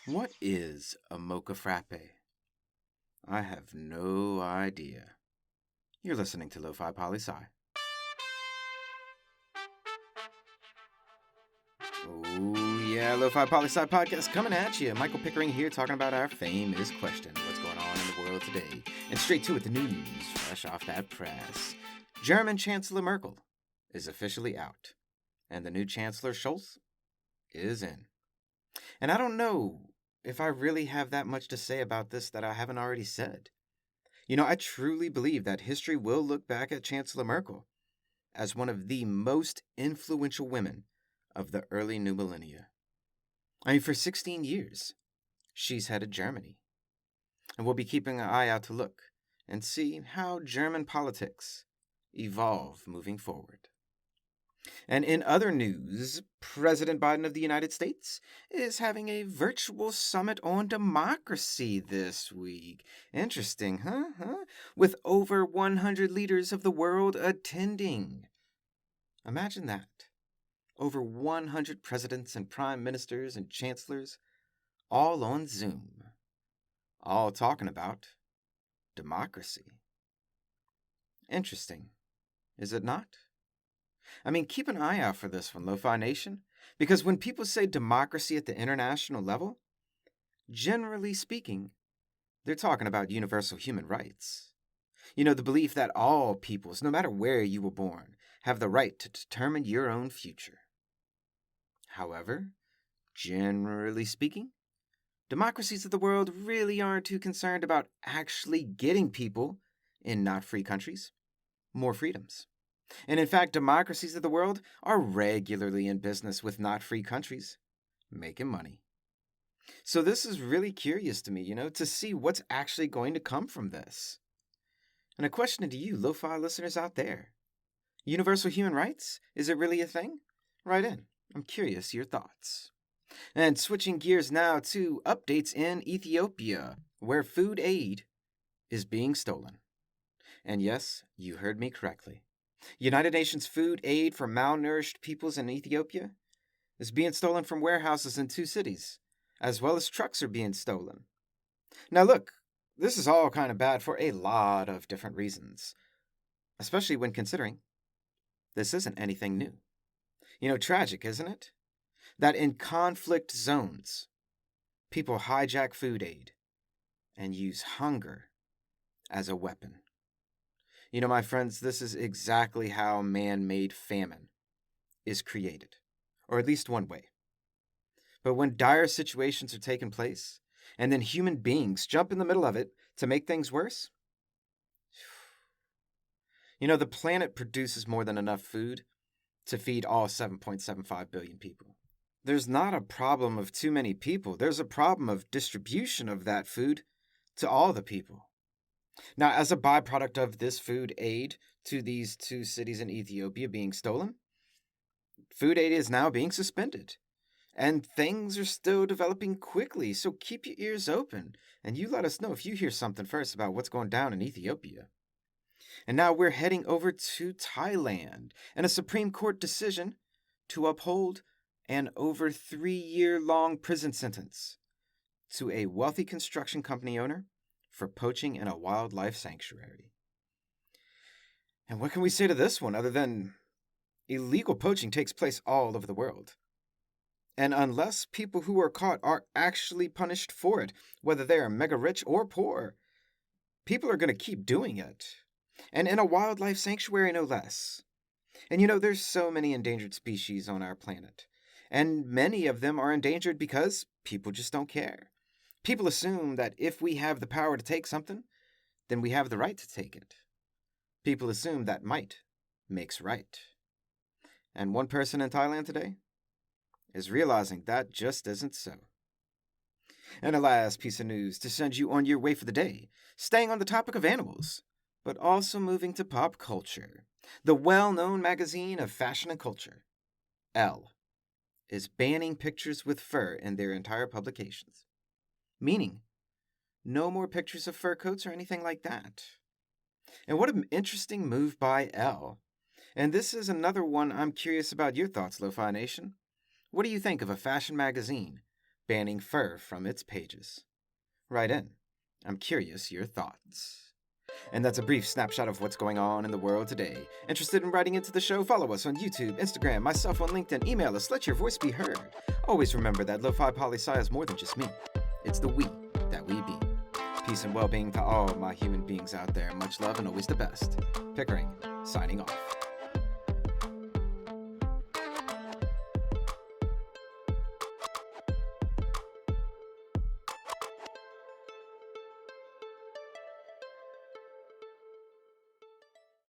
What is a mocha frappe? I have no idea. You're listening to Lofi Poli Sci. Oh, yeah, Lofi Poli Sci podcast coming at you. Michael Pickering here talking about our famous question what's going on in the world today? And straight to it, the news, fresh off that press. German Chancellor Merkel is officially out, and the new Chancellor Scholz is in. And I don't know if I really have that much to say about this that I haven't already said. I truly believe that history will look back at Chancellor Merkel as one of the most influential women of the early new millennia. For 16 years, she's headed Germany. And we'll be keeping an eye out to look and see how German politics evolve moving forward. And in other news, President Biden of the United States is having a virtual summit on democracy this week. Interesting, huh? With over 100 leaders of the world attending. Imagine that. Over 100 presidents and prime ministers and chancellors, all on Zoom. All talking about democracy. Interesting, is it not? Keep an eye out for this one, Lo-Fi Nation, because when people say democracy at the international level, generally speaking, they're talking about universal human rights. The belief that all peoples, no matter where you were born, have the right to determine your own future. However, generally speaking, democracies of the world really aren't too concerned about actually getting people in not free countries more freedoms. And in fact, democracies of the world are regularly in business with not free countries, making money. So this is really curious to me, to see what's actually going to come from this. And a question to you, lo-fi listeners out there. Universal human rights? Is it really a thing? Write in. I'm curious your thoughts. And switching gears now to updates in Ethiopia, where food aid is being stolen. And yes, you heard me correctly. United Nations food aid for malnourished peoples in Ethiopia is being stolen from warehouses in 2 cities, as well as trucks are being stolen. Now look, this is all kind of bad for a lot of different reasons, especially when considering this isn't anything new. Tragic, isn't it? That in conflict zones, people hijack food aid and use hunger as a weapon. My friends, this is exactly how man-made famine is created, or at least one way. But when dire situations are taking place, and then human beings jump in the middle of it to make things worse, the planet produces more than enough food to feed all 7.75 billion people. There's not a problem of too many people. There's a problem of distribution of that food to all the people. Now, as a byproduct of this food aid to these 2 cities in Ethiopia being stolen, food aid is now being suspended. And things are still developing quickly, so keep your ears open. And you let us know if you hear something first about what's going down in Ethiopia. And now we're heading over to Thailand and a Supreme Court decision to uphold an over 3-year-long prison sentence to a wealthy construction company owner for poaching in a wildlife sanctuary. And what can we say to this one other than illegal poaching takes place all over the world? And unless people who are caught are actually punished for it, whether they are mega rich or poor, people are going to keep doing it. And in a wildlife sanctuary, no less. And there's so many endangered species on our planet. And many of them are endangered because people just don't care. People assume that if we have the power to take something, then we have the right to take it. People assume that might makes right. And one person in Thailand today is realizing that just isn't so. And a last piece of news to send you on your way for the day, staying on the topic of animals, but also moving to pop culture. The well-known magazine of fashion and culture, Elle, is banning pictures with fur in their entire publications. Meaning, no more pictures of fur coats or anything like that. And what an interesting move by Elle. And this is another one I'm curious about your thoughts, Lo-Fi Nation. What do you think of a fashion magazine banning fur from its pages. Write in. I'm curious your thoughts. And that's a brief snapshot of what's going on in the world today. Interested in writing into the show? Follow us on YouTube, Instagram, myself on LinkedIn, email us, let your voice be heard. Always remember that Lofi Poli Sci is more than just me. It's the we that we be. Peace and well-being to all my human beings out there. Much love and always the best. Pickering, signing off.